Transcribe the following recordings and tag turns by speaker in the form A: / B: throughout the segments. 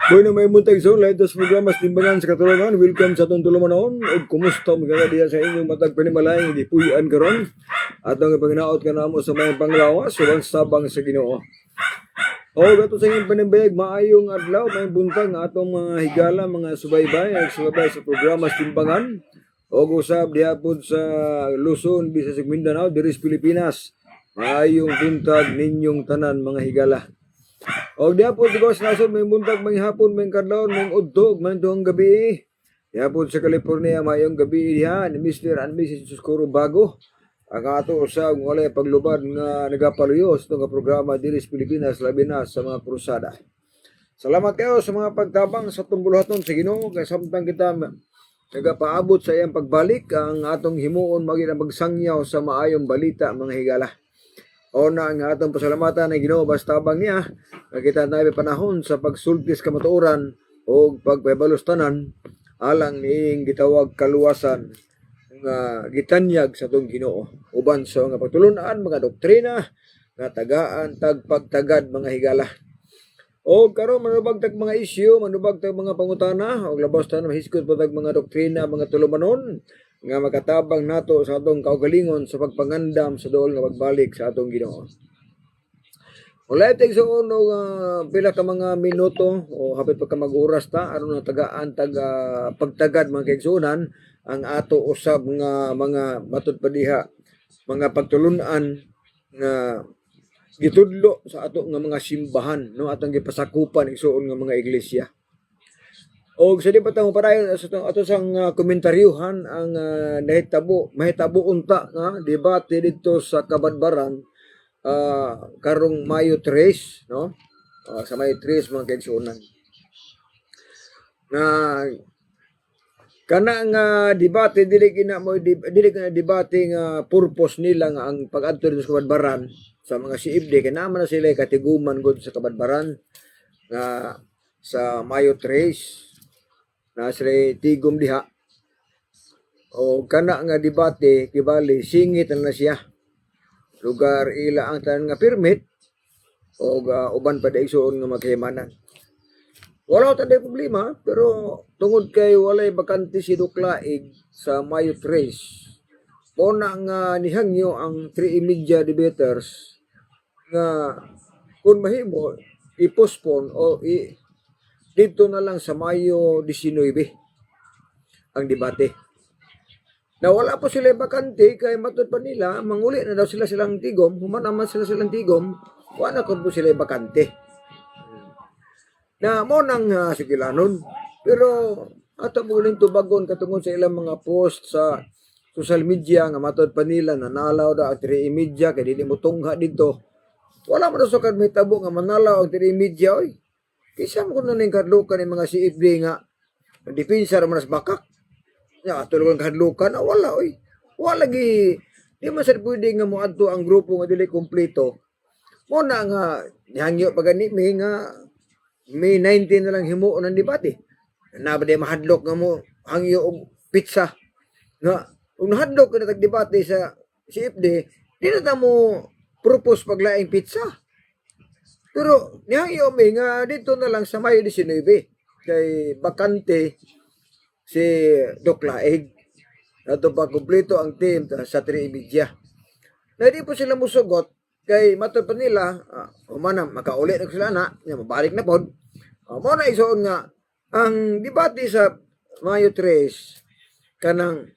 A: Bueno, may muntag sa lahat sa programas timbangan sa katulungan. Welcome sa itong tulumanon. O kumusta mga diya sa inyong matag panimalay. Hindi puyan karon. At ang panginaot ka na mo sa may panglawas. Sulang sabang sa Ginoo. O gato sa inyong panimbayag. Maayong adlaw. May buntag nga atong mga higala, mga subaybay. Nagsubay sa programas timbangan. O usab diapod sa Luzon, Visayas ug Mindanao, diris Pilipinas. Maayong buntag ninyong tanan mga higala. Og diapod di ko sa nasod may buntag may hapon may kadlawon may udtog man tuong gabi. Diapod sa California mayong gabi diha ni Mr. and Mrs. Suscuro Bago. Ang ato usab wala paglubad nga nagapaluyos itong programa diri sa Pilipinas labi na sa mga krusada. Salamat kayo sa mga pagtabang sa tumbuluhaton sa Ginoo kay samtang kita nagapaabot sa iyang pagbalik ang atong himuon maging magsangyaw sa maayong balita mga higala. O na ang atong pasalamatan ay Ginoo bastabang niya nakita tayo panahon sa pagsultis kamatuoran o pagpabalustanan alang niing gitawag kaluwasan nga gitanyag sa tong Ginoo uban sa mga pagtulunan mga doktrina nga tagaan tagpagtagad mga higala. O karon manubag tag mga isyu, manubag tag mga pangutana, o labas ta na mahiskot pa tag mga doktrina, mga tulumanon nga makatabang nato sa atong kaugalingon sa pagpangandam sa dool nga pagbalik sa atong Ginoo. Wala tayong sa uno pila ka mga minuto o hapit pa ka mag-oras ta aron na tagaan tag pagtagad mga kaigsunan ang ato usab nga mga matud pa diha mga pagtulunan nga gitudlo sa ato nga mga simbahan no atong gipasakupan igsuon nga mga iglesia. Og sa di pa tamo parayon sa ato sang komentaryuhan ang mahitabo unta nga debate dito sa Kabadbaran karong Mayo 3 no sa Mayo 3 mga kaigsuonan na kana nga debate dili na debate nga purpose nila nga ang pag-adto dito sa Kabadbaran sa mga CFD kay naman na sila katiguman gud sa Kabadbaran nga sa Mayo 3 na sila tigom diha o kana nga debate kibali singit na siya lugar ila ang tanan nga permit o uban pa daigsoon nga makahimanan. Wala ta day problema pero tungod kay walay bakante si Duklaig sa Mayo 3 mo na nga nihangyo ang 3 debaters nga kung mahimo i-postpone o dito na lang sa Mayo 19 ang debate. Na wala po sila bakante kay matud pa nila manguli na daw silang tigom, human naman silang tigom, wala ko po sila bakante. Na mo nang sigilanon pero ato muling tubagon katungod sa ilang mga post sa social media nga matud pa nila nanalaw da ang 3 kay dili mo tungha dito. Wala man sa kad may tabo nga manalaw ang 3 oy. Kisa mo kuno ning kadlukan ng mga CFD nga depensa ra man sa bakak. Ya tulungan kadlukan wala oy. Wala gi di man sad pwede nga moadto ang grupo nga dili kompleto. Mo na nga nihangyo pagani may nga May 19 na lang himuon ang debate. Na ba di mahadlok nga mo hangyo og pizza. Nga ug nahadlok ka na tag debate sa CFD, di na ta mo propose paglaing pizza. Pero nihangyo may nga dito na lang sa Mayo 19 kay bakante si Duklaig. Ato pa kumpleto ang team sa 3 na di po sila musugot kay matud pa nila humana makauli na sila na mabalik na pod mo na isuon nga ang debate sa Mayo 3 kanang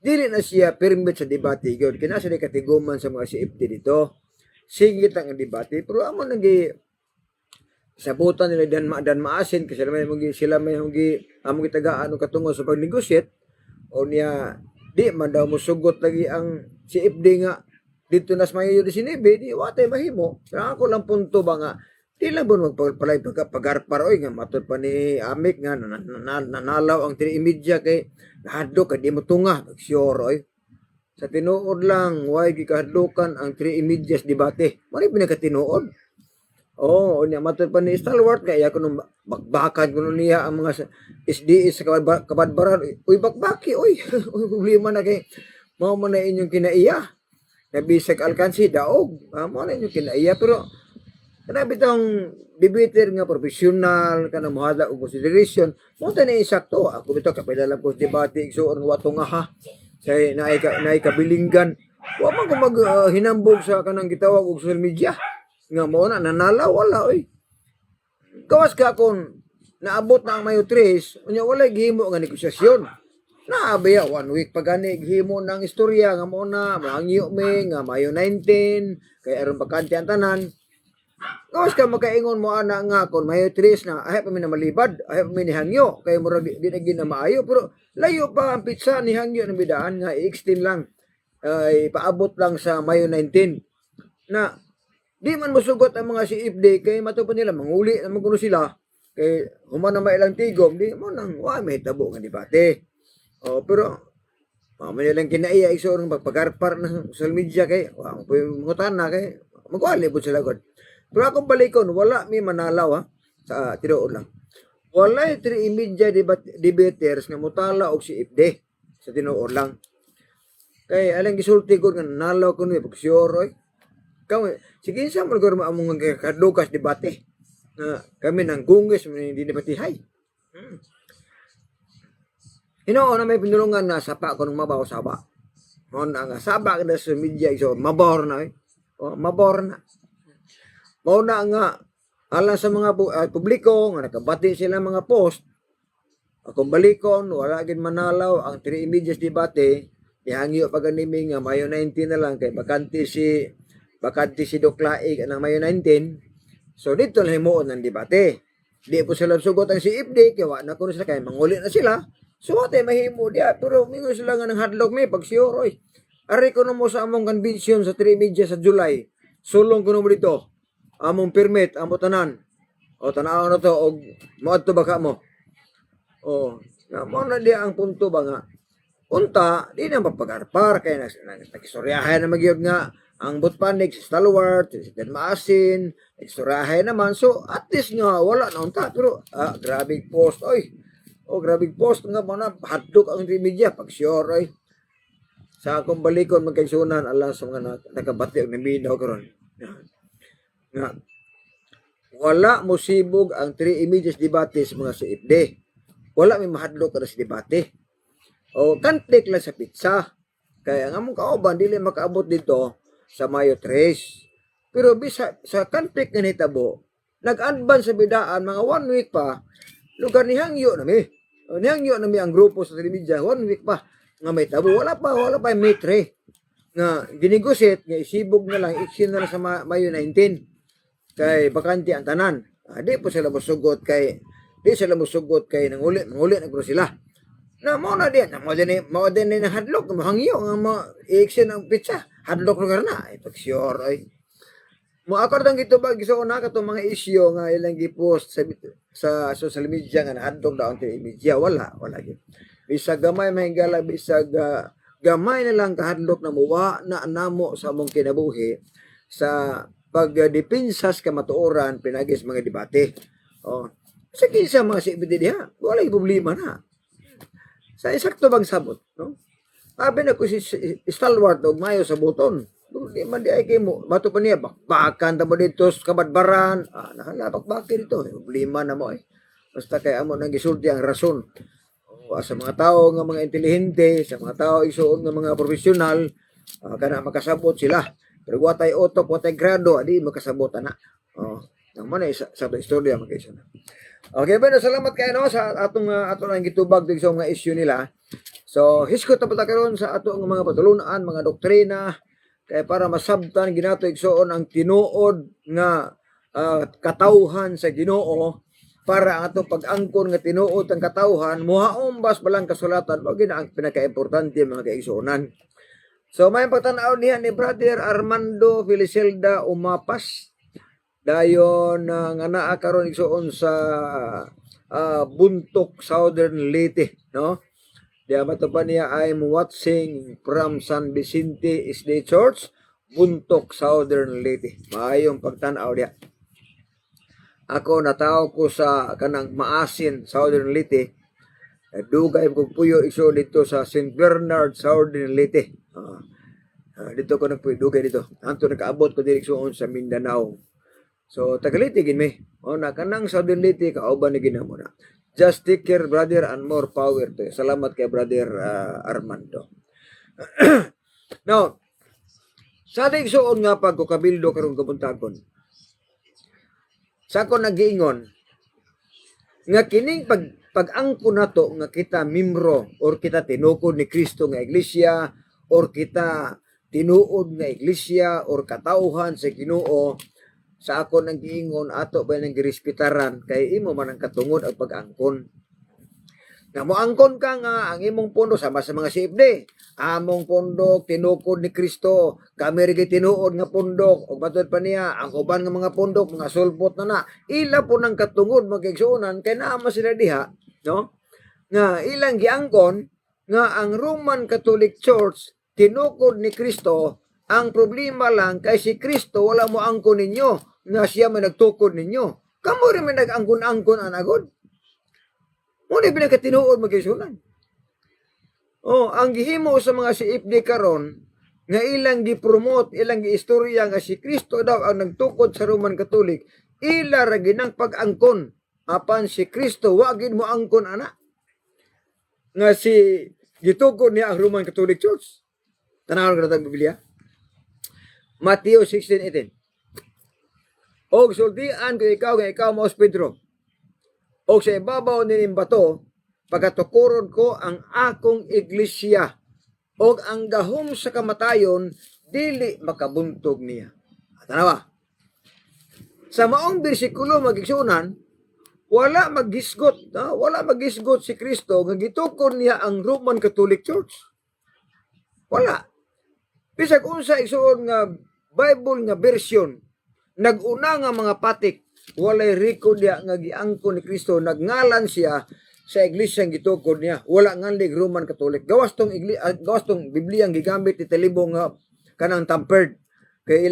A: dili na siya permit sa debate gyud kina sila katiguman sa mga CFD dito singit ang debate pero amo nagi sabutan nila dan maasin kasi sila may amo gitagaan og katungod sa pagnegosyate o niya di man daw musugot lagi ang CFD nga dito nas Mayo 19 di watay mahimo pero ako lang punto ba nga di lang bon magpalay pagarpar oy nga matud pa ni Amik nga nanalaw ang 3 kay nahadlok kay di mo tunga sure oy sa tinuod lang way gikahadlokan ang 3 debate mali pinakatinuod niya matud pa ni Stalwart kay ako nung bakbakan kuno niya ang mga SDS sa Kabadbaran uy bakbaki oy problema na kay mao man na inyong kinaiya na bisag alkansi daog mo na inyong kinaiya pero Kana bitong debater nga professional kana mohada og consideration mo ta ni sakto ako bitaw kapailalang ko debate igsuon nga wato nga ha kay naay kabilinggan wa man ko mag hinambog sa kanang gitawag og social media nga mo na nanala wala oy kawas ka kon naabot na ang Mayo 3 unya wala gihimo nga negosasyon naabaya 1 week pa gani gihimo ng istorya nga mo na mahangyo me nga Mayo 19 kay aron bakante ang tanan. Kawas ka makaingon mo ana nga kon Mayo 3 na ay pa mi na malibad ay pa mi ni hangyo kay murag di na gina maayo pero layo pa ang pizza ni hangyo na bidaan nga i-extend lang ay paabot lang sa Mayo 19 na di man mosugot ang mga CFD kay matupan nila manguli na magkuno sila kay human na mailang tigom di mo nang wa may tabo nga debate. Oh pero mamaya lang kinaiya iso ng pagpagarpar ng social media kay wa mo mangutan na kay magwali po sila god. Pero akong balikon, wala may manalaw ha, sa tinuod lang. Wala yung 3 media debaters nga mutala og si IFD sa tinuod lang. Kay alang gisulti ko nga nalaw ko ni pagsyoroy. Kami, sige sa mga gurma among kadukas debate. Na kami nang gungis, hindi debatihay. Hinoo na may pinulungan na sapa ko ng mabaw saba. Mo na nga saba kada sa media iso mabor na Oh, mabor na. Mao na nga alang sa mga publiko nga nakabati sila mga post akong balikon wala gid manalaw ang 3 immediate debate ihangyo pa ganimi nga Mayo 19 na lang kay bakante si Duclaig ng Mayo 19 so dito lang himuon ang debate di po sila sugot ang CFD kay wa na kuno sila kay manguli na sila so ate mahimo dia pero mingo sila nga ng hadlok may pagsioroy ari ko mo sa among convention sa 3 media sa July sulong kuno mo dito among permit amo tanan o tanaw na to og moadto ba ka mo o na mo na di ang punto ba nga unta di na mapagarpar kay nagistoryahan na magyud nga ang butpanig si Stalwart si Ted Maasin nagistoryahan naman so at least nga wala na unta pero grabe post oy o grabe post nga mo na hadlok ang media pag sure oy sa akong balikon magkaisunan ala sa mga nakabati og naminaw karon nga wala mo sibog ang 3 immediate debate sa mga CFD. Wala may mahadlok kada sa debate. O kantik lang sa pizza. Kaya nga mong kauban dili makaabot dito sa Mayo 3. Pero bisa sa kantik nga nitabo, nag-advance sa bidaan mga 1 week pa, lugar ni hangyo na mi. Nihangyo na mi ang grupo sa media 1 week pa nga may tabo. Wala pa may 3 nga ginigoset nga isibog na lang iksin na lang sa Mayo 19 kay bakante ang tanan di po sila musugot kay nanguli na guro sila na mo na din mo din na hadlok mahangyo nga mo iksin ang pizza hadlok lugar na pag sure ay mo akordang gito ba giso na kato mga isyu nga ilang gipost sa social media nga hadlok daw ang media wala gid bisag gamay mahigala bisag gamay na lang kahadlok na muwa na namo sa among kinabuhi sa pagdepinsas kamatuoran pinagis mga debate. Oh. Sa kinsa mga CFD diha, wala problema na. Sa eksakto bang sabot, no? Abi na ko si Stalwart og mayo sa buton. Di man di ay kay mo bato pa niya bakbakan ta mo dito sa kabadbaran. Nahala bakbakan dito, problema na mo Basta kay amo nang gisulti ang rason. Sa mga tao nga mga intelihente, sa mga tao isuon nga mga profesional, kana makasabot sila. Pero watay otok, watay grado, di makasabot na. Nang man sa istorya magkaiso na. Okay, bueno, salamat kayo no sa atong ang gitubag dig sa mga issue nila. So, hiskot na pala karon sa atong mga patulunan, mga doktrina, kay para masabtan ginato igsoon ang tinuod nga katawhan sa Ginoo para ang atong pag-angkon nga tinuod ang katawhan muhaon bas balang kasulatan wag na ang pinaka-importante mga kaigsuonan. So may pagtanaw niya ni Brother Armando Felicelda Umapas dayon nga naa karon igsuon sa Buntok Southern Leyte no. Diya matupan niya I'm watching from San Vicente State Church Buntok Southern Leyte. Maayong pagtanaw diya. Ako nataw ko sa kanang Maasin Southern Leyte. Dugay ko puyo iso dito sa St. Bernard Southern Leyte. Dito ko nagpuyo dugay dito. Anto nakaabot ko direksyon sa Mindanao. So tagaliti gid mi. O na kanang sa diliti kauban ni ginamo na. Just take care, brother, and more power to you. Salamat kay brother Armando. Now, sa ating suon nga pagkukabildo karong kabuntagon. Sa ako nagiingon nga kining pag-angko nato nga kita membro or kita tinukod ni Kristo nga iglesia or kita tinuod nga iglesia or katauhan sa Ginoo, sa ako nang giingon ato ba nang girespetaran kay imo man ang katungod ang pag-angkon. Nga moangkon ka nga ang imong pondo sama sa mga CFD, among pondok tinukod ni Kristo, kami rin tinuod nga pondok, ug matod pa niya ang uban nga mga pondok mga sulpot na ila po ng katungod magigsuonan kay naama sila diha, no? Nga ilang giangkon nga ang Roman Catholic Church tinukod ni Kristo. Ang problema lang kay si Kristo wala mo angkon ninyo nga siya may nagtukod ninyo. Kamo rin may nag-angkon-angkon anagod. Muna pinagkatinuod magigsuonan. Ang gihimo sa mga CFD karon nga ilang gi-promote, ilang gi-istorya nga si Kristo daw ang nagtukod sa Roman Catholic, ila ra ginang pag-angkon apan si Kristo wa gid mo angkon ana. Nga si gitukod niya ang Roman Catholic Church. Tanawon ka na Biblia. Mateo 16:18. Og sultian ko ikaw nga ikaw Maos Pedro. Og sa ibabaw nining bato pagatukuron ko ang akong iglesia, og ang gahom sa kamatayon dili makabuntog niya. Tanawa. Sa maong bersikulo magigsunan, wala maghisgot si Kristo nga gitukod niya ang Roman Catholic Church. Wala. Bisag unsa igsuon nga Bible nga version, naguna nga mga patik, walay record niya nga giangkon ni Kristo, nagngalan siya sa iglesia ang gitukod niya. Wala nganlig Roman Catholic. Gawas tong Biblia ang gigamit ni talibong nga kanang tampered kay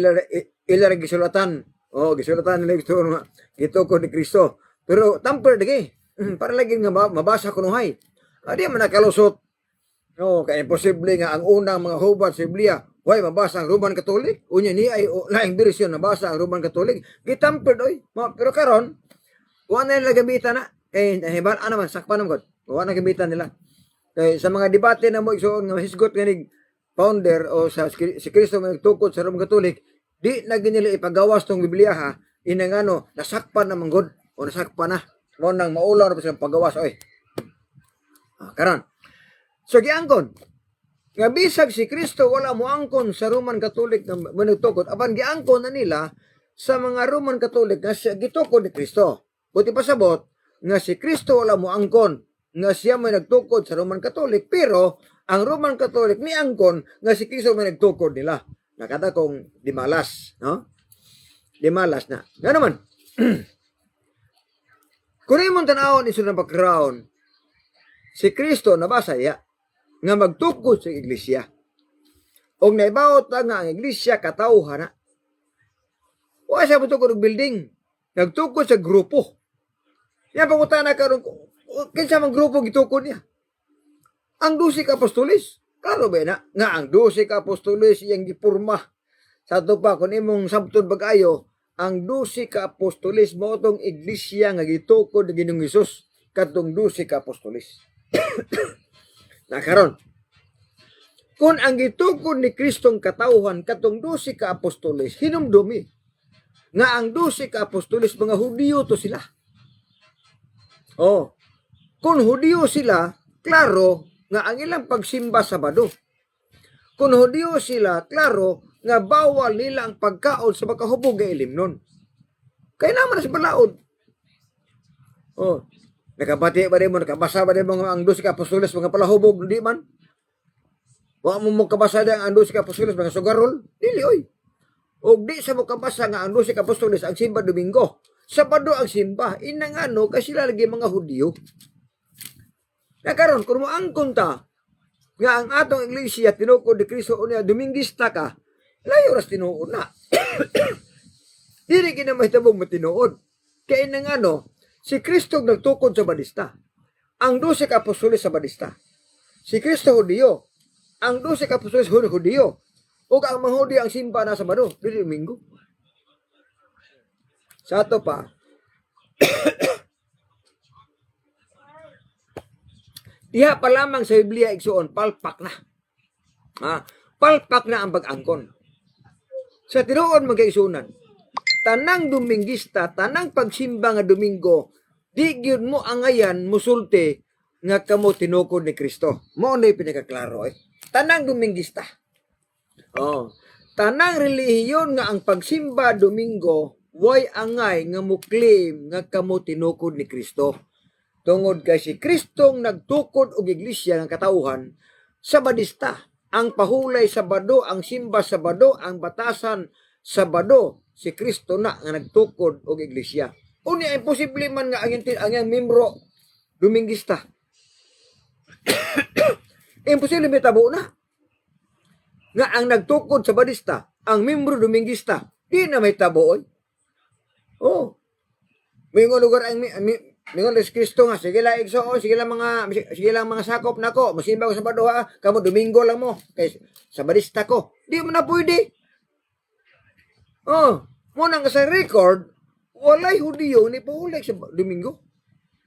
A: ila gisulatan. Gisulatan nila nga gitukod ni Kristo. Pero tampered lagi. Para lagi nga mabasa kunuhay. Adi man nakalusot. Kaya imposible nga ang unang mga hubat sa Biblia, why mabasa ang Roman Catholic? Unya ni ay laing version nabasa ang Roman Catholic. Gitampered oy. Pero karon, wala na nila gamitan na. Hibal naman sakpan naman. Wala na gamitan nila. Kaya sa mga debate na mo igsuon nga hisgot ganig founder o sa si Kristo nga nagtukod sa Roman Catholic, di na ginila ipagawas tong Biblia ha. Inangano nasakpan na manggod o nasakpan na. Mo nang maulaw na sa pagawas oy. Karon. So giangkon nga bisag si Kristo wala mo angkon sa Roman Catholic nga manugtukod, apan giangkon na nila sa mga Roman Catholic nga siya gitukod ni Kristo. Buti pasabot nga si Kristo wala mo angkon nga siya may nagtukod sa Roman Catholic, pero ang Roman Catholic ni angkon nga si Kristo may nagtukod nila. Nakata kong di malas, no? Di malas na. Nga naman. Kung imong tanawon iso ng background, si Kristo nabasa ya nga magtukod sa iglesia. Og naibawot nga ang iglesia katawhan na. Wa siya magtukod og building. Nagtukod sa grupo. Yan pangutana karon kinsa man grupo gitukod niya. Ang 12 ka apostoles. Klaro ba na nga ang 12 ka apostoles iyang gipurma. Sa ato pa kun imong sabton bag-ayo, ang 12 ka apostoles mao tong iglesia nga gitukod ni Ginoong Hesus kadtong 12 ka apostoles. Na karon, kung ang gitukod ni Kristong katawhan katong 12 ka apostoles, hinumdumi nga ang 12 ka apostoles mga Hudiyo to sila. Kung Hudiyo sila, klaro nga ang ilang pagsimba Sabado. Kung Hudiyo sila, klaro nga bawal nila ang pagkaon sa makahubog nga ilimnon. Kaya naman sa balaod. Nakabati ba rin mo, nakabasa ba rin mo ang 12 ka apostoles mga palahubog, di man? Wa mo kabasa din ang 12 ka apostoles mga sugarol? Dili, oy. O di sa mo kabasa nga ang 12 ka apostoles ang simba Domingo. Sabado ang simba, inangano kasi sila lagi mga Hudiyo. Nakaroon, kung mo angkon ta, nga ang atong iglesia tinukod ni Kristo unya Domingista ka, layo ras tinuod na. Dili kinamahitabo matinuod. Kaya inangano, si Kristo nagtukod sa badista. Ang 12 ka apostoles sa badista. Si Kristo Hudiyo. Ang 12 ka apostoles Hudiyo. O ang mga Hudiyo ang simba na Sabado, dili Domingo. Sa ato pa, diha pa lamang sa Biblia igsuon, palpak na. Palpak na ang pag-angkon. Sa tinuod mga isunan, tanang Dominguista, tanang pagsimba nga Domingo, di gyud mo angayan musulti nga kamo tinukod ni Kristo. Mo na pinakaklaro Tanang Dominguista. Tanang relihiyon nga ang pagsimba Domingo, way angay nga muklim nga kamo tinukod ni Kristo. Tungod kay si Kristong nagtukod og iglesia ng katauhan, Sabadista. Ang pahulay Sabado, ang simba Sabado, ang batasan Sabado, si Kristo na nga nagtukod og iglesia. Unya imposible man nga ang membro Dominguista. Imposible mitabo na. Nga ang nagtukod Sabadista, ang membro Dominguista, di na may tabo Mingon lugar ang mingon si Kristo nga, sige lang igsoon, sige lang mga sakop nako, masimba ko Sabado ha, kamo Domingo lang mo, kay Sabadista ko. Di mo na pwede. Muna nga sa record, walay Hudiyo ni paulik sa Domingo.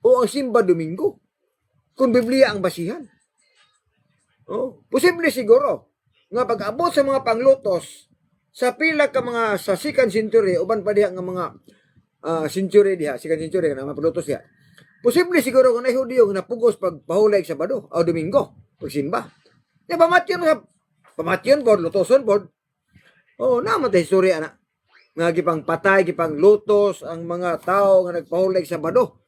A: O ang simba Domingo. Kung Biblia ang basihan. Posible siguro nga pag-abot sa mga panglutos sa pila ka mga sa 2nd century, uban pa diha nga mga century diha, 2nd century nga mga panglutos diha. Posible siguro kung Hudiyo nga napugos pagpahulay sa Sabado o Domingo, pagsimba. Di pamatyon pod, lutoson pod. Naman tayo istorya na. Nga gipang patay, gipang lutos ang mga tao nga nagpahulay sa Sabado.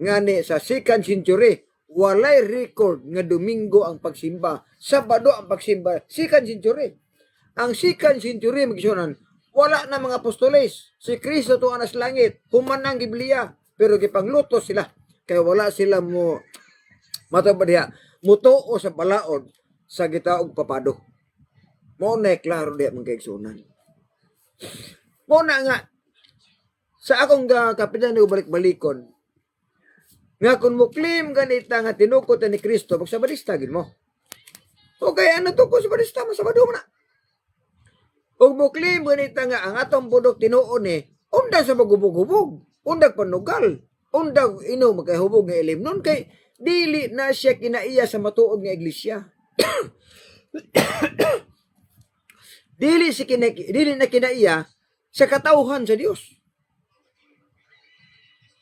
A: Ngani sa 2nd century, walay record nga Domingo ang pagsimba, Sabado ang pagsimba, 2nd century. Ang 2nd century magisunan, wala na mga apostoles. Si Kristo tuwa na sa langit, human ang Biblia, pero gipanglutos sila. Kaya wala sila mo mataba diha, mutuo sa balaod sa gitaog papado. Mo na klaro diha mga kaigsunan. Mo na nga sa akong kapitan nga balik-balikon, nga kung muklim ganita nga tinukod ni Kristo, magsabadista gid mo. Okay, ano to ko sabadista mo Sabado mo na. Ug muklim ganita nga ang atong budok tinuon unda sa magubog-hubog, undag panugal, undag magkahubog nga ilimnon kay dili na siya kinaiya sa matuod nga iglesia. dili na kinaiya sa katauhan sa Dios.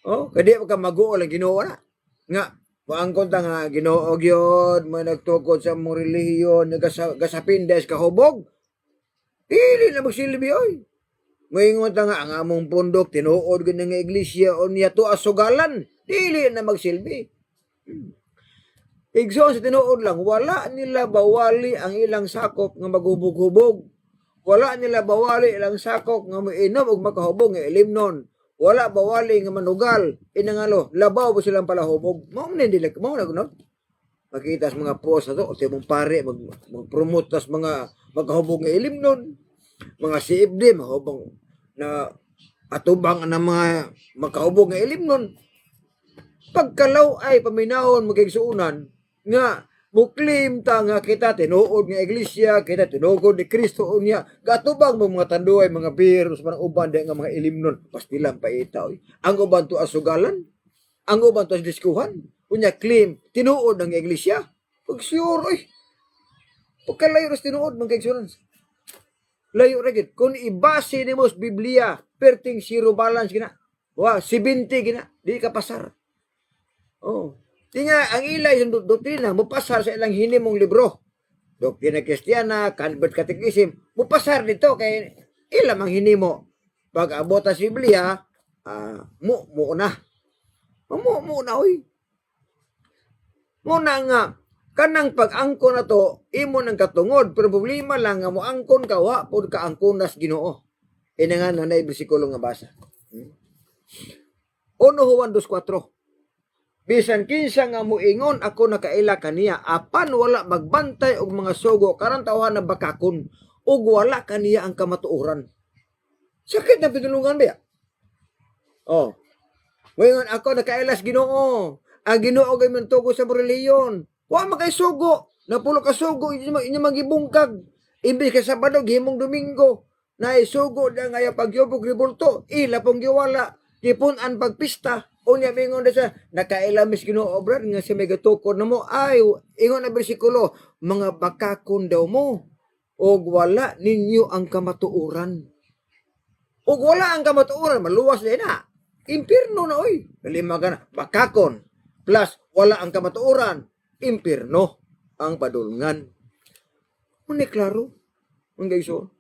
A: Kadi ka maguo lang Ginoo na. Nga maangkon ta nga Ginoo gyud may nagtukod sa mong relihiyon nagasapindes kahubog. Dili na magsilbi Ngayon ta nga ang among pundok tinuod gid nga iglesia unya to asugalan. Dili na magsilbi. Igsoon sa tinuod lang, wala nila bawali ang ilang sakop nga maghubog-hubog. Wala nila bawali ilang sakop nga moinom og makahubog nga ilimnon. Wala bawali nga manugal. Inangalo, labaw ba silang palahubog? Mao na dili mo na kuno. Makita sa mga post na to, o mong pare mag-promote tas mga magkahubog nga ilimnon. Mga CFD mahubog na atubang ng mga makahubog nga ilimnon. Pagkalaw ay paminahon magigsuunan nga muklim ta nga kita tinuod nga iglesia, kita tinugod ni Kristo unya, gatubang mga tanduay, mga virus, mga uban nga mga ilimnon, pastilang paita Ang uban to asugalan, ang uban to diskuhan, unya claim tinuod ang iglesia. Pag sure pagkalayo ras tinuod mga igsurans. Layo ra gid kun ibase nimo sa Biblia, perting zero balance gina. 70 gina, di ka pasar. Tinga ang ilay yung doktrina, mupasar sa ilang hinimong libro. Doktrina Kristiyana, Convert Catechism, mupasar dito kay ilang ang hinimo. Pag abot sa Biblia, muna. Muna. Muna nga, kanang pag-angkon na to, imo ng katungod, pero problema lang nga mo angkon ka, wapod ka angkonas Ginoo. Ina nga na bersikulo nga basa. 1 Juan 2:4. Bisan kinsa nga muingon ako nakaila kaniya, apan wala magbantay og mga sugo karon tawhan na bakakon ug wala kaniya ang kamatuoran. Sakit na pitulungan ba? Muingon ako nakailas Ginoo. Ang Ginoo gay man tugo sa relihiyon. Wa makay sugo, napulo ka sugo inyo magibungkag. Imbis ka Sabado gihimong Domingo. na isugo niya nga pagyubog ribulto, ila pong giwala, gipunan pagpista, unya mingon na siya, nakailamis Ginoo brad, nga siya may gatukod na mo, ay, ingon na bersikulo, mga bakakon daw mo, og wala ninyo ang kamatuuran. Og wala ang kamatuuran, maluwas din na. Impirno na oy. Kalima ka na, bakakon, plus wala ang kamatuuran, impirno ang padulngan. Muna klaro, ang gayso.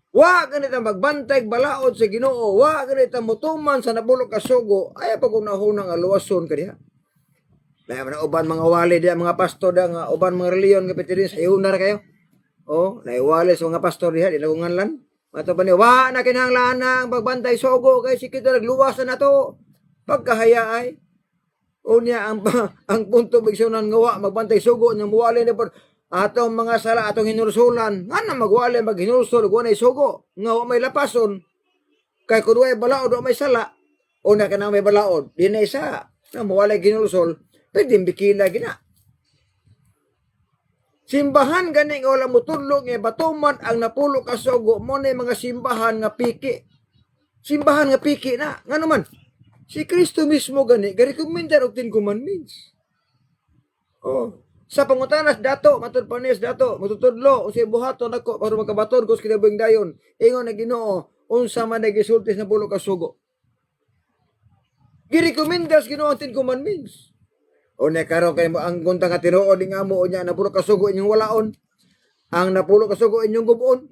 A: Wa ganita magbantay balaod sa Ginoo, wa ganita mutuman sa nabulok ka sugo, ay pag unahunang aluwason ka diha. May mga uban mga wali diha, mga pastor diha, nga uban mga reliyon kapitirin sa iunar kayo. Oh, naiwali sa mga pastor diha, di nagunganlan. Mato pa ni, wa na kinahanglan ang pagbantay sugo, kay si kita nagluwasan na to. Pagkahaya ay, unya ang punto bigsunan nga wa magbantay sugo, nang muwali na po, atong mga sala, atong hinursulan, nga na magwali, maghinursul, kung na isugo, nga may lapason, kay kung may balaod, o may sala, o na ka na may balaod, di na isa, na mawala hinursul, pwede bikila gina. Simbahan gani nga wala mo tudlo, nga batuman ang napulo ka sugo, mo na mga simbahan nga piki. Simbahan nga piki na, nga naman, si Kristo mismo gani, ga-recommendar og 10 commandments. Oh, sa pangutanas dato matud panis dato matutudlo unsay buhaton ako para makabaton ko sa kinabuhing dayon ingon na Ginoo unsa man nagisulti na pulo ka sugo girekomendas Ginoo ang 10 commandments o ne karon kay mo ang gunta nga tinuod nga mo unya na pulo ka sugo inyong walaon ang napulo ka sugo inyong gubon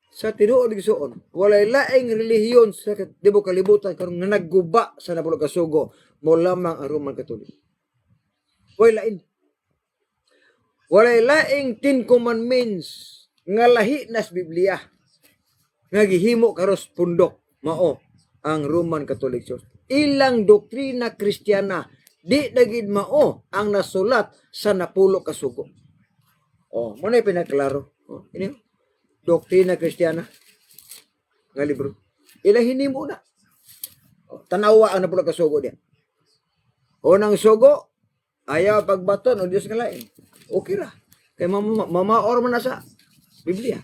A: sa tinuod gisuon walay laing relihiyon sa tibuok kalibutan karon nga nagguba sa napulo ka sugo mo lamang ang Roman Catholic way lain. Walay laing 10 commandments nga lahi nas Biblia nga gihimo karos pundok mao ang Roman Catholic Church. Ilang doktrina Kristiyana di dagid mao ang nasulat sa napulo ka sugo. Oh, mo na pinaklaro. Oh, ini doktrina Kristiyana nga libro. Ilang hinimo na. Oh, tanawa ang napulo ka sugo diya. Unang sugo ayaw pagbaton o Dios nga lain. Okay ra. Kay mamaor man na sa Biblia.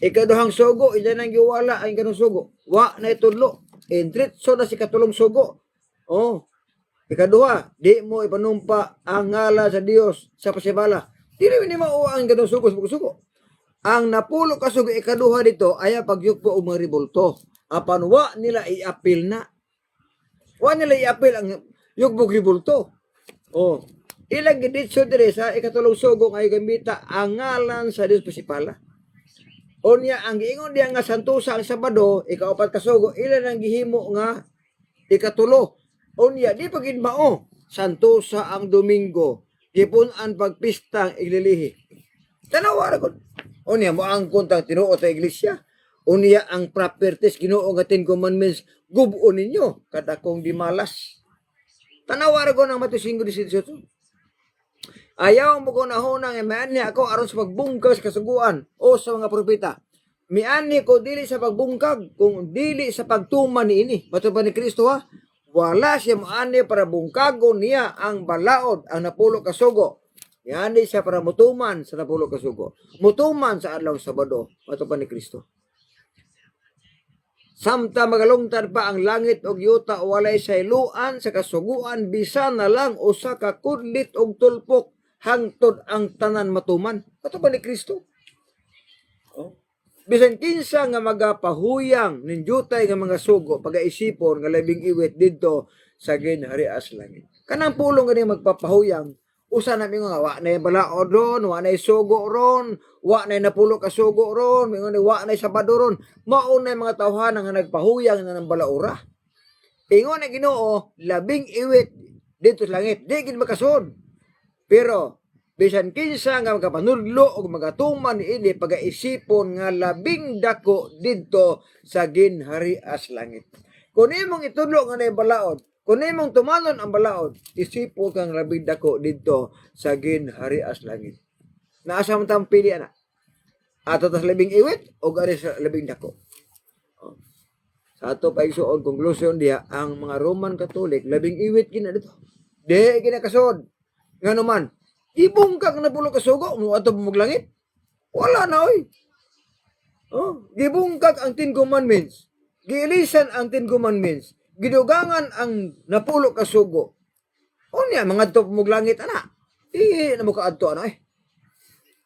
A: Ikaduhang sugo, ila nang giwala ang kanang sugo. Wa na itudlo. Entritso na si katulong sugo. Oh. Ikaduha, di mo ipanumpa ang ngala sa Dios sa pasibala. Dili ni mao ang kanang sugo. Ang napulo ka sugo ikaduha dito ay pagyukpo og mga ribulto. Apan wa nila i-apil na. Wa nila i-apil ang yukbog ribulto. Oh. Ilang giditso dire sa ikatulong sugo nga gambita ang ngalan sa Dios pasipala. Unya ang giingon diya nga santusa ang Sabado, ikaapat ka sugo, ilan ang gihimo nga ikatulo. Unya di pagid mao santusa ang Domingo, gipun-an pagpista ang iglilihi. Tanawa ra gud. Unya mo ang kuntang tinuo sa iglesia. Unya ang properties Ginoo nga 10 commandments gub-on ninyo kada kong di malas. Tanawa ra gud ang Mateo 5:18. Ayaw mo ko nahunang miani ako aron sa pagbungkag sa kasuguan o sa mga propeta. Miani ko dili sa pagbungkag kung dili sa pagtuman niini. Matod pa ni Kristo ha. Wala siya maani para bungkagon niya ang balaod ang napulo ka sugo. Miani siya para mutuman sa napulo ka sugo. Mutuman sa adlaw Sabado. Matod pa ni Kristo. Samta magalungtad pa ang langit og yuta walay sayluan sa kasuguan bisan na lang usa ka kudlit og tulpok hangtod ang tanan matuman. Ato ba ni Kristo? Oh. Bisan kinsa nga magapahuyang ninjutay nga mga sugo pagaisipon nga labing iwit didto sa ginharias langit. Kanang pulong gani magpapahuyang usa na mingon nga wa na balaod ron, wa na sugo ron, wa na napulo ka sugo ron, mingon wa na Sabado ron. Mao na mga tawhan nga nagpahuyang na ng balaura. Ingon na Ginoo, labing iwit dito sa langit, di gid makasud. Pero bisan kinsa nga magapanudlo og magatuman niini pagaisipon nga labing dako didto sa ginharias langit. Kung imong itudlo nga nay balaod, kung imong tumanon ang balaod, isipon kang labing dako didto sa ginharias langit. Naasa man tang pili ana? Ato tas labing iwit o gani sa labing dako. Sa ato pa igsuon konklusyon diha ang mga Roman Catholic labing iwit gina dito. Di gina kasod. Nga naman, ibungkag na pulo ka sugo, mo ato maglangit. Wala na, oy. Oh, gibungkag ang Ten Commandments. Giilisan ang Ten Commandments. Gidugangan ang napulo ka sugo. O niya, mga top mong langit, ana. Na mo kaadto, ano eh.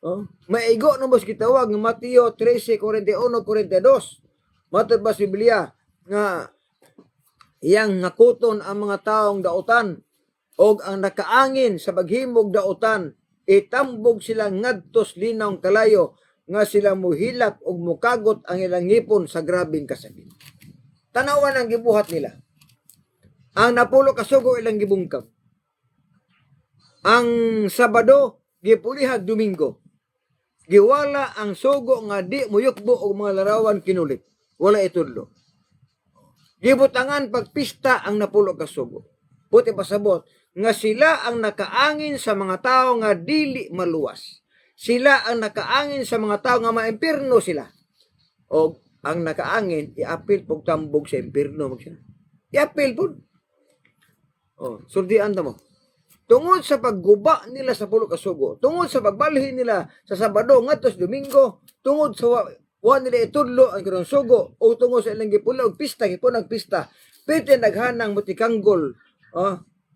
A: Oh, maigo na mo gitawag ng Mateo 13:41, 42. Matod ba sa Biblia nga iyang nakuton ang mga taong dautan og ang nakaangin sa paghimog dautan itambog sila ngadtos linawng kalayo nga sila muhilak og mukagot ang ilang ngipon sa grabing kasakit. Tanawan ang gibuhat nila. Ang napulo ka sugo ilang gibungkag. Ang Sabado gipulihag Domingo. Giwala ang sugo nga di muyukbo og mga larawan kinulit. Wala itudlo. Gibutangan pagpista ang napulo ka sugo. Puti pasabot nga sila ang nakaangin sa mga tao nga dili maluwas. Sila ang nakaangin sa mga tao nga maimpirno sila. O ang nakaangin iapil pog tambog sa impirno mo siya. Iapil pud. Oh, sultian ta mo. Tungod sa pagguba nila sa pulo ka sugo, tungod sa pagbalhin nila sa Sabado ngadto sa Domingo, tungod sa wa nila itudlo ang kanang sugo o tungod sa ilang gipula og pista, gipunag pista, piti naghanang mutikanggol,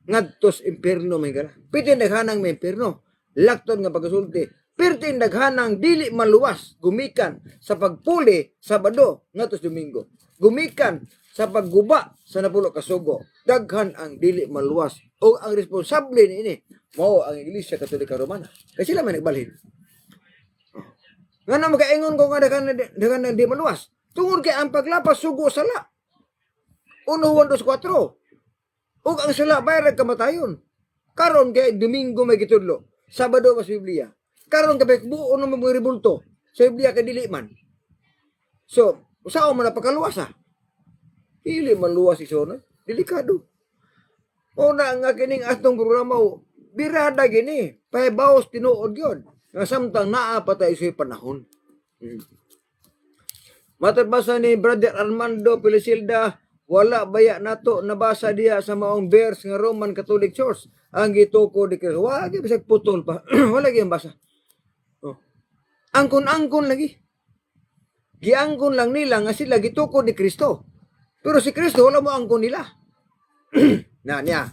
A: ngadto sa impierno may gara. Piti naghanang may impierno, lakton nga pagasulti, piti naghanang dili maluwas gumikan sa pagpuli Sabado ngadto sa Domingo. Gumikan sa pagguba sa napulo ka sugo, daghan ang dili maluwas o ang responsable niini mao ang Iglesia Katolika Romana. Kasi sila may nagbalhin. Nga na magaingon ko nga daghan di maluwas. Tungod kay ang paglapas sugo sala. 1, 2, 4. Ug ang sala bayad kamatayon. Karon kay Domingo may gitudlo. Sabado mas Biblia. Karon kay buo na mo ribulto. Sa Biblia kay dili man. So, usaw man napakaluwas ah. Dili maluwas isono. Delikado. Una nga kining atong programa birada gini. Pahibaos tinuod yun. Nga samtang naa patay sa'y panahon. Matarbasa ni Brother Armando Pilisilda, wala baya nato nabasa diya sa maong verse nga Roman Catholic Church. Ang gituko di Kristo. Wala bisag putol pa. Wala gyud basa. Oh. Angkon-angkon lagi. Giangkon lang nila nga sila gituko ni Kristo. Pero si Kristo wala mo angkon nila. Na niya.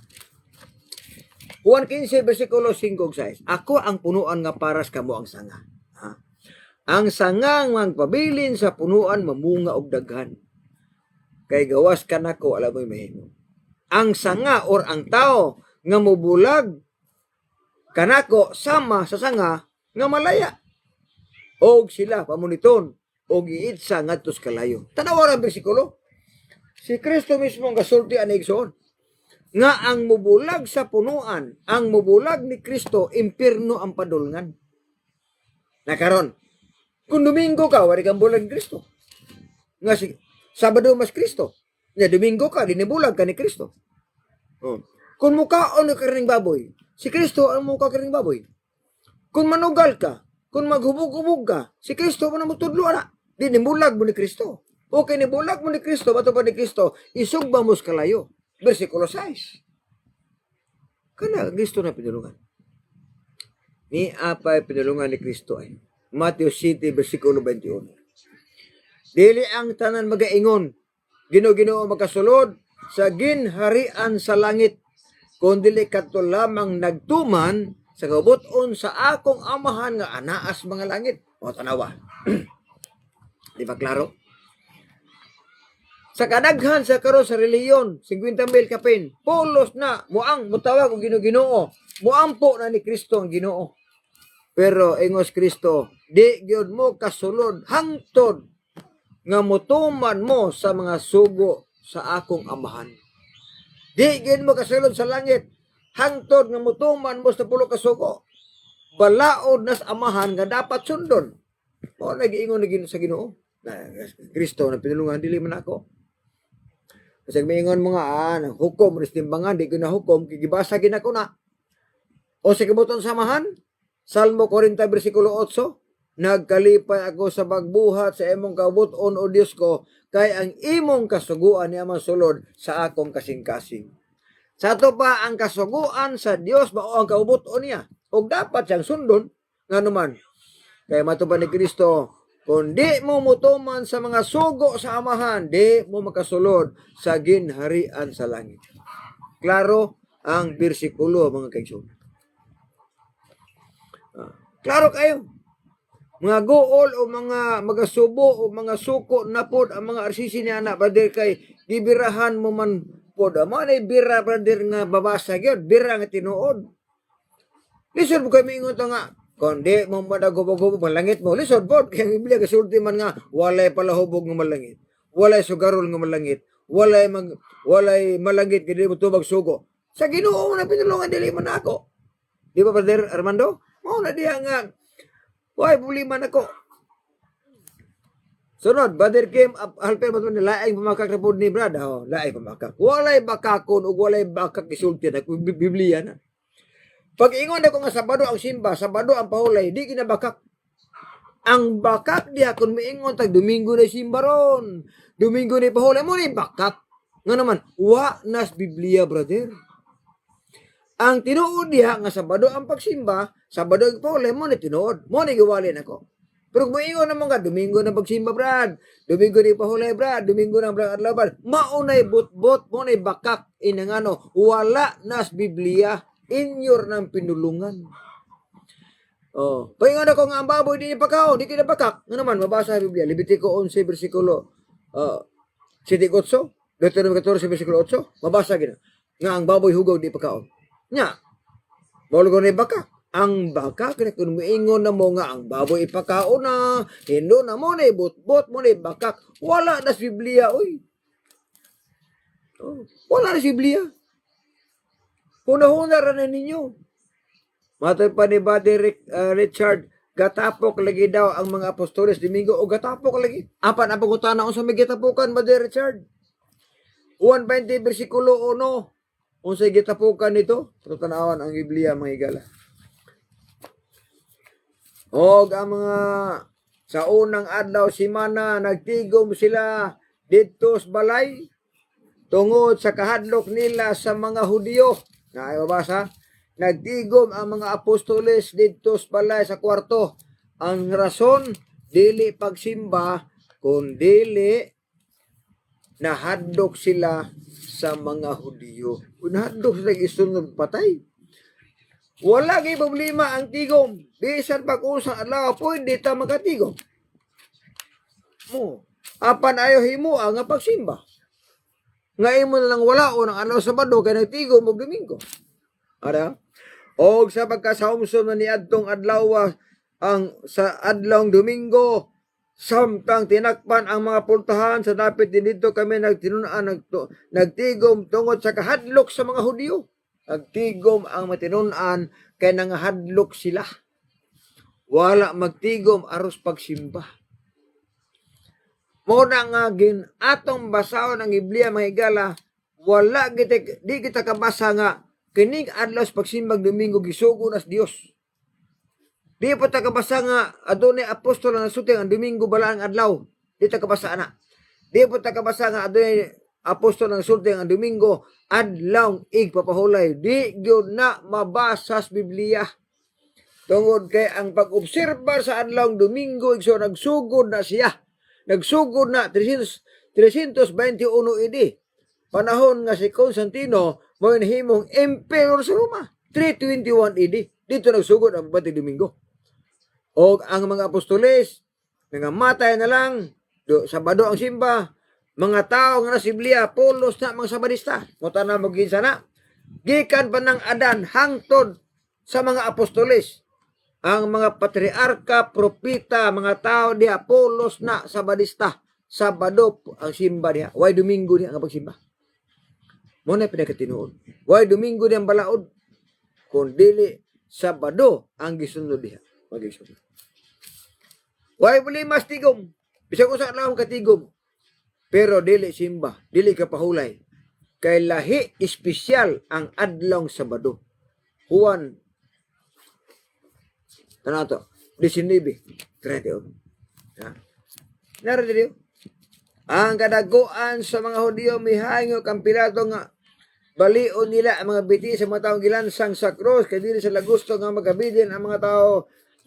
A: Juan 15 versikulo 5-6. Ako ang punuan nga paras kamo ang sanga. Ha? Ang sanga nga pabilin sa punuan mamunga og daghan. Kay gawas ka nako alam mo mahimo. Ang sanga or ang tao nga mubulag kanako sama sa sanga nga malaya. Og sila pamuniton og giitsa ngadtos kalayo. Tanawa ang bersikulo. Si Kristo mismo ang gasulti ani igsoon nga ang mubulag sa punuan, ang mubulag ni Kristo, impierno ang padulngan. Nakaron, kung Domingo ka, wari kang bulag ni Kristo. Nga si Sabado mas Kristo. Nga Domingo ka, dinibulag ka ni Kristo. Oh. Kung mukaon ka ring baboy, si Kristo ang mukha ka ring baboy. Kung manugal ka, kung maghubog-hubog ka, si Kristo mo na mutudlo na. Dinibulag mo ni Kristo. O kinibulag mo ni Kristo, bato pa ni Kristo, isugba mo sa kalayo. Versikulo 6. Kana Kristo na pinulungan. Ni apa pinulungan ni Kristo ay Matthew 7 versikulo 21. Dili ang tanan magaingon, Ginoo makasulod sa ginharian sa langit, kundi kadto lamang nagtuman sa kabuton sa akong amahan nga anaas mga langit. O tanawa. Di ba klaro? Sa kadaghan sa karon sa reliyon, 50,000 kapin, pulos na, muang mutawag og Ginoo. Muampo na ni Kristo ang Ginoo. Pero ingos Kristo, di gyud mo kasulod hangtod nga mutuman mo sa mga sugo sa akong amahan. Di gyud mo kasulod sa langit hangtod nga mutuman mo sa pulo ka sugo. Balaod nas amahan nga dapat sundon. Mo nagiingon na sa Ginoo. Na Kristo na pinulungan dili man ako. Kasi mingon mga hukom, ristimbangan, di ko na hukom, kigibasa gina ko na. O sa kibuton samahan, Salmo 40 versikulo 8, nagkalipay ako sa pagbuhat sa imong kabuton o Diyos ko, kay ang imong kasuguan niya masulod sa akong kasing-kasing. Sa ito pa, ang kasuguan sa Diyos, mao ang kaubuton niya. O dapat siyang sundon, nga naman, kay matupan ni Kristo, Kundi mo mutuman sa mga sugo sa amahan, di mo makasulod sa ginharian sa langit. Klaro ang bersikulo, mga kaigsoon. Klaro kayo. Mga gool o mga subo o mga suko na pod ang mga arsisi ni anak, brother, kay gibirahan mo man pod. Amo na bira, brother, nga babasa gyud, bira nga tinuod. Lisod mo kami ingon nga, kundi mo madagubog-hubog malangit mo. Lisod po, kaya ang Biblia kasulti man nga, walay palahubog ng malangit. Walay sugarol ng malangit. Walay malangit, kaya mo tubag sugo. Sa Ginoo mo na pinulungan, dili man ako. Di ba, Brother Armando? Mao na diya nga, why, problema na ko. Sunod, Brother Kim, halper mo ito na laing pamakak na po ni Brad. Oh, laing pamakak. Walay bakakon o walay bakak isulti na, Biblia na. Pag ingon ako nga Sabado ang simba, Sabado ang pahulay, di kinabakak. Ang bakak diha kung miingon tag Domingo na simba ron. Domingo na pahulay mo ni bakak. Nga naman, wa nas Biblia, brother. Ang tinuod diha nga Sabado ang pagsimba, Sabado ang pahulay mo ni tinuod. Mo ni giwalin ako. Pero kung miingon naman ka, Domingo na pagsimba, Brad. Domingo na pahulay, Brad. Domingo na brad adlaw, Brad. Maunay bot-bot, mo ni bakak inangano, wala nas Biblia. Inyor ng pinulungan. Oh, paingon ako nga ang baboy di pakaon, di kinabakak. Nga naman mabasa sa Biblia, Levitico 11 bersikulo 7:8, Deuteronomy 14 bersikulo 8, mabasa gina nga ang baboy hugaw di pakaon. Nya, mao ko ni bakak. Ang bakak kung miingon na mo nga ang baboy ipakaon na, hindo na mo ni bot-bot mo ni bakak. Wala na sa Biblia, oy. Oh, wala na sa Biblia. Huna-huna rin ninyo. Matay pa ni Buddy Richard, gatapok lagi daw ang mga apostoles Domingo o gatapok lagi. Apan ang pagutana unsa may gitapukan, Buddy Richard? 1:20 bersikulo 1. Unsay gitapukan nito? Pero tanawan ang Biblia, mga higala. Og ang mga sa unang adlaw simana nagtigom sila didto sa balay tungod sa kahadlok nila sa mga Hudiyo. Na ay mabasa, nagtigom ang mga apostoles dito sa balay sa kwarto. Ang rason, dili pagsimba, kundi nahadlok sila sa mga Hudiyo. Nahadlok sila isunod patay. Wala kay problema ang tigom. Bisan pag-usang adlaw, pwede ta makatigom. Mo, apan ayo himo ang pagsimba. Ngayon mo na lang wala o ng adlaw Sabado kay nagtigom og Domingo. Ara? Og sa pagkasahumson na ni adtong adlaw ang sa adlawng Domingo samtang tinakpan ang mga pultahan sa dapit din dito kami nagtigom tungod sa kahadlok sa mga Hudiyo. Nagtigom ang matinunan kay nangahadlok sila. Wala magtigom aros pagsimba. Mo na nga atong basahon ang Biblia, mga higala, wala di kita kabasa nga kining adlaw sa pagsimbag Domingo gisugo nas Dios. Di pa ta kabasa nga adunay apostol na nasuting ang Domingo balaang adlaw. Di ta kabasa ana. Di pa ta kabasa nga adunay apostol na nasuting ang Domingo adlaw igpapahulay. Di gyud na mabasa sa Biblia. Tungod kay ang pag-obserba sa adlaw Domingo igso nagsugod na siya. Nagsugod na 321 AD. Panahon nga si Constantino mo himong emperor sa Roma. 321 AD. Dito nagsugod ang Batang Domingo. O ang mga apostoles, nangamatay na lang, Sabado ang simba, mga tao nga na Biblia, polos na mga sabadista. Muta na mag-ginsa na. Gikan pa ng Adan, hangtod sa mga apostoles. Ang mga patriarka, propita, mga tao diha, polos na sabadista. Sabado ang simba diha. Why Domingo diha ang pagsimba? Muna pinakatinuod. Why Domingo diha ang balaod? Kung dili Sabado ang gisunod diha. Mag-isunod. Why buli mas tigom? Bisag usa lang katigom. Pero dili simba, dili kapahulay. Kay lahi espesyal ang adlong Sabado. Juan Tanato, 19:31. Ha? Narito. Ang kadaguan sa mga Hudiyo mihango kang Pilato nga balion nila ang mga biti sa mga taong gilansang sa krus kay dili sila gusto nga magabilin ang mga tao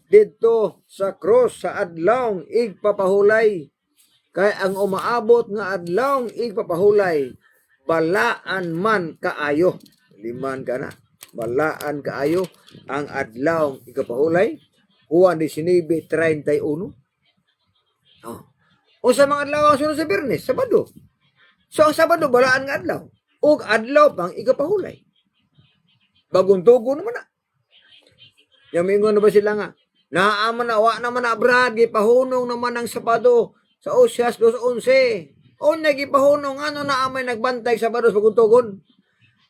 A: didto sa cross sa adlawng igpapahulay. Kay ang umaabot nga adlawng igpapahulay, balaan man kaayo. Liman ka na. Balaan kaayo ang adlawng igpapahulay. Juan 19:31. Oh. O sa mga adlaw ang sunod sa Biyernes, Sabado. So ang Sabado balaan nga adlaw. Ug adlaw pang igapahulay. Bagong tugo naman na. Yung mingon na ba sila nga? Naaman na, wa naman na Brad, gipahunong naman ang Sabado sa Osyas 2:11. O nagipahunong, ano na amay nagbantay Sabado sa bagong tugon?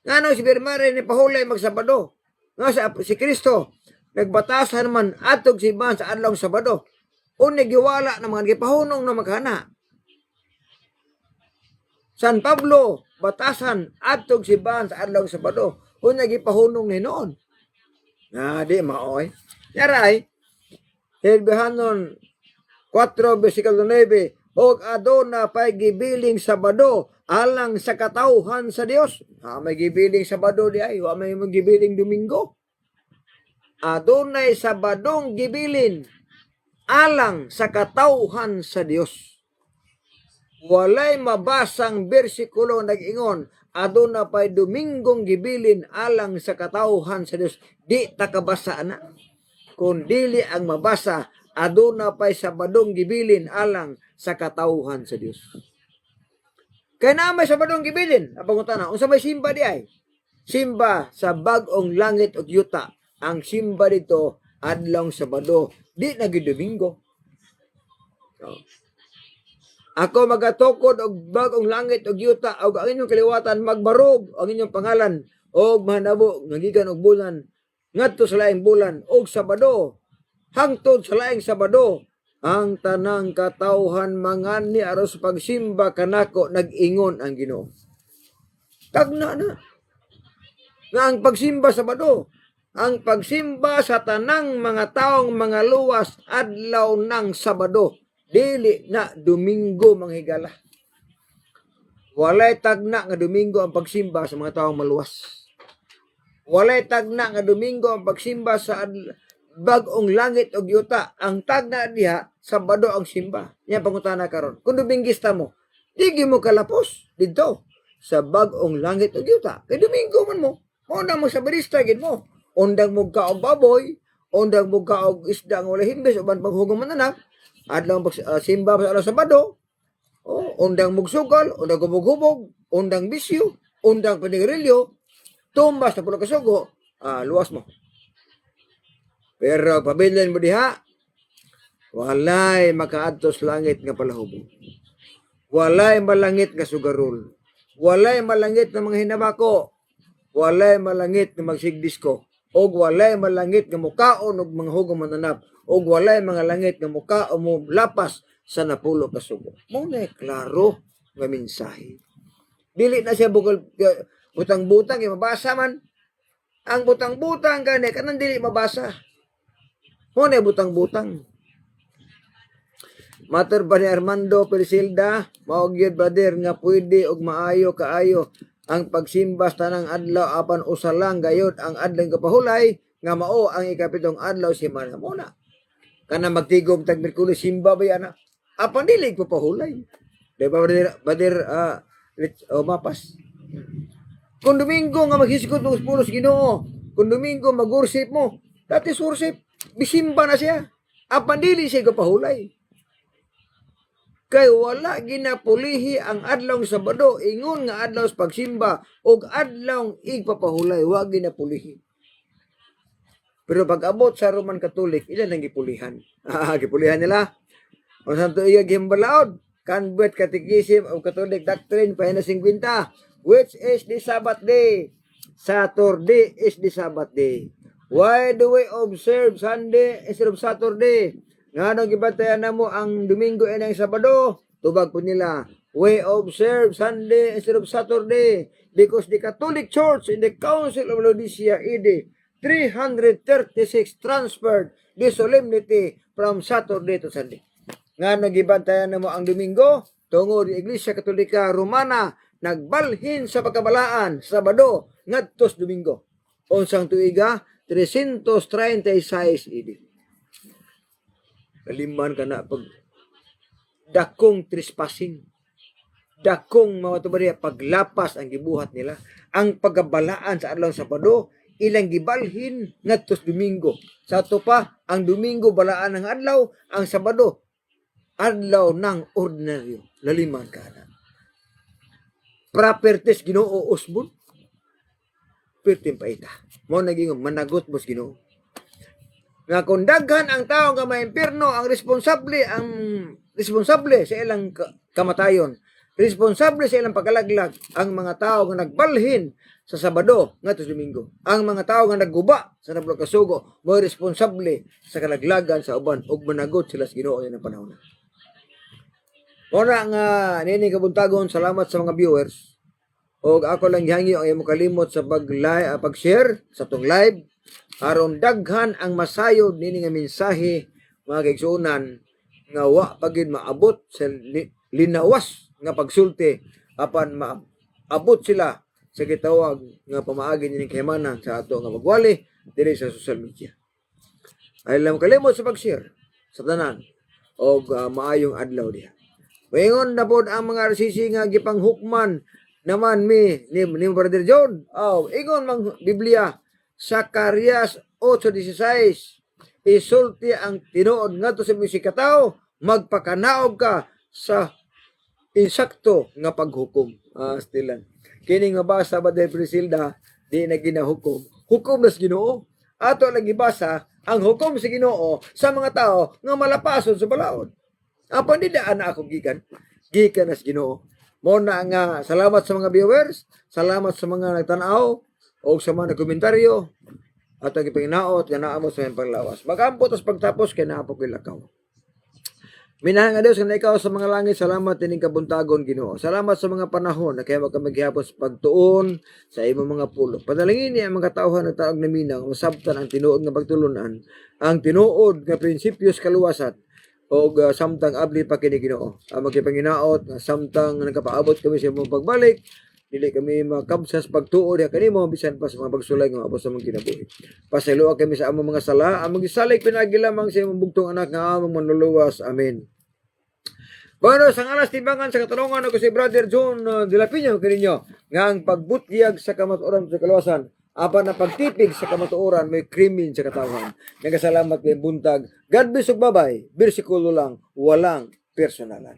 A: Nga si Birmare ni pahulay mag-Sabado. Nga si Kristo, nagbatasan naman atog si Ban sa adlaw Sabado. O nagiwala na mga gipahunong na maghana. San Pablo, batasan atog si Ban sa adlaw Sabado. O nagipahunong ni noon. Na di maoy. Yaray, Hilbehanon 4 versikulo 9, og aduna pay gibiling Sabado alang sa katawhan sa Dios. May gibiling Sabado di ay, may gibiling Domingo. Adunay Sabadong gibilin alang sa katawhan sa Dios. Walay mabasang bersikulo nag-ingon, aduna pay Domingong gibilin alang sa katawhan sa Dios. Di takabasa na. Kung dili ang mabasa, aduna pay Sabadong gibilin alang sa katawhan sa Dios. Kaya na may Sabadong gibilin, apangutana, unsa may simba di ay? Simba sa bag-ong langit ug yuta. Ang simba dito adlaw Sabado, di na gyud Domingo. So, ako magatukod og bag-ong langit ug yuta ug ang inyong kaliwatan magbarog ang inyong pangalan og mahanabo nagikan og bulan ngadto sa laing bulan og Sabado hangtod sa laing Sabado ang tanang katawhan mangani aros pagsimba kanako nag-ingon ang Ginoo. Tagna na nga ang pagsimba Sabado, ang pagsimba sa tanang mga taong mga luwas adlaw ng Sabado, dili na Domingo manghigala. Walay tagna nga Domingo ang pagsimba sa mga taong maluwas. Walay tagna nga Domingo ang pagsimba sa bag-ong langit o yuta. Ang tagna diha, Sabado ang simba. Yan pangutana karon. Kung Dominguista mo, digi mo kalapos dito sa bag-ong langit o yuta. Kay Domingo man mo. Una mo sa barista gid mo. Undang mo ka og baboy, undang mo ka og isda nga wala himbis uban paghugong mananap. Adlaw simba sa adlaw Sabado. Oh, undang mo sugal, undang hubog-hubog, undang bisyo, undang panigarilyo, tumbas na pulo ka sugo, luwas mo. Pero pabilin mo diha, walay makaadtos langit nga palahubog. Walay malangit nga sugarol. Walay malangit nga mga hinabako. Walay malangit nga magsigdisko. Og walay malangit nga mukaon og mga hugong mananap. Og walay mga langit nga mukaon mo lapas sa napulo ka sugo. Mo na klaro nga mensahe. Dili na siya butang-butang mabasa man. Ang butang-butang gani kanang dili mabasa. Mo na butang-butang. Mater ba ni Armando Persilda, maogyod brother nga pwede og maayo kaayo ang pagsimba sa tanang adlaw apan usa lang gayud ang adlaw kapahulay nga mao ang ikapitong adlaw semana mo na. Kana magtigom tag Miyerkules simba ba yana? Apan dili papahulay. Di ba brother mapas. Kung Domingo nga maghisgot og pulos Ginoo, kung Domingo mag-worship mo, dati worship bisimba na siya. Apan dili siya kapahulay. Kay wala ginapulihi ang adlaw Sabado, ingon nga adlaw sa pagsimba og adlaw igpapahulay, wa ginapulihi. Pero pag abot sa Roman Catholic, ilan ang gipulihan? Gipulihan nila. O santo iya gimbalaod, Convert Catechism of Catholic Doctrine, pahina 50, which is the Sabbath day. Saturday is the Sabbath day. Why do we observe Sunday instead of Saturday? Nga nung gibantayan na mo ang Domingo and ang Sabado, tubag po nila, we observe Sunday instead of Saturday because the Catholic Church in the Council of Laodicea AD 336 transferred the solemnity from Saturday to Sunday. Nga nung gibantayan na mo ang Domingo, tungod ang Iglesia Katolika Romana, nagbalhin sa pagkabalaan, Sabado, ngadtos Domingo. Unsang tuiga, 336 AD. Kaliman ka na pag dakong trespassing. Dakong mga tubariya paglapas ang gibuhat nila. Ang pagabalaan sa adlaw Sabado, ilang gibalhin ngadto Domingo. Sa ato pa, ang Domingo balaan ng adlaw, ang Sabado adlaw ng ordinaryo. Laliman ka na. Properties Ginoo usbon. Pertim pa ita. Mo naging managot bos Ginoo. Nga kung daghan ang tao nga maimpierno, ang responsable sa ilang kamatayon. Responsable sa ilang pagkalaglag ang mga tao nga nagbalhin sa Sabado ngadto Domingo. Ang mga tao nga nagguba sa nablo kasugo mo responsable sa kalaglagan sa uban ug managot sila sa Ginoo ng panahon. Ora nga nini kabuntagon, salamat sa mga viewers. Og ako lang gihangi ang imo kalimot sa pag-share sa tong live aron daghan ang masayod nini nga mensahe mga kaigsuonan nga wa pagid maabot sa linawas nga pagsulti apan maabot sila sa gitawag nga pamaagi ni kayamanan sa ato nga magwali diri sa social media. Ay lang kalimot sa pag-share sa tanan og maayong adlaw diha. Maingon na pod ang mga RCC nga gipanghukman naman ni Brother John. Ingon mang Biblia Zacarias 8:16, isulti ang tinuod ngadto sa mga katao, magpakanaog ka sa insakto nga paghukom. Stilan. Kini nga basa ba dahil Priscilda, di na ginahukom. Hukom na sa Ginoo. Ato lang ibasa ang hukom sa Ginoo sa mga tao nga malapason sa balaod. Apan di daan na ako gikan na sa Ginoo. Mo na nga salamat sa mga viewers, salamat sa mga nagtanaw o sa mga nagkomentaryo at ang ipanginaot nga naa mo sa iyang paglawas. Magampot as pagtapos kay naa po kilakaw. Minahang Dios nga ikaw sa mga langit, salamat ining kabuntagon Ginoo. Salamat sa mga panahon na kaya magkamagihapon sa pagtuon sa imong mga pulo. Panalangin ni ang mga tawhan na taog na minaw, masabtan ang tinuod nga pagtulunan, ang tinuod nga prinsipyos kaluwasan, o samtang abli pa kini Ginoo. Magkipanginaot nga samtang nakapaabot kami sa imong pagbalik, dili kami makabsas pagtuo diha kanimo bisan pa sa mga pagsulay nga abot sa mga kinabuhi. Pasayloa kami sa among mga sala, among gisalig pinagi lamang sa imong bugtong anak nga among manluluwas. Amen. Bueno, sa alas timbangan sa katanungan ako si Brother John de la Piña kaninyo nga ang pagbutyag sa kamatuoran sa kaluwasan apan na pagtipig sa kamatuoran may krimen sa katawhan. Nagasalamat kay buntag. God bless ug babay. Bersikulo lang, walang personalan.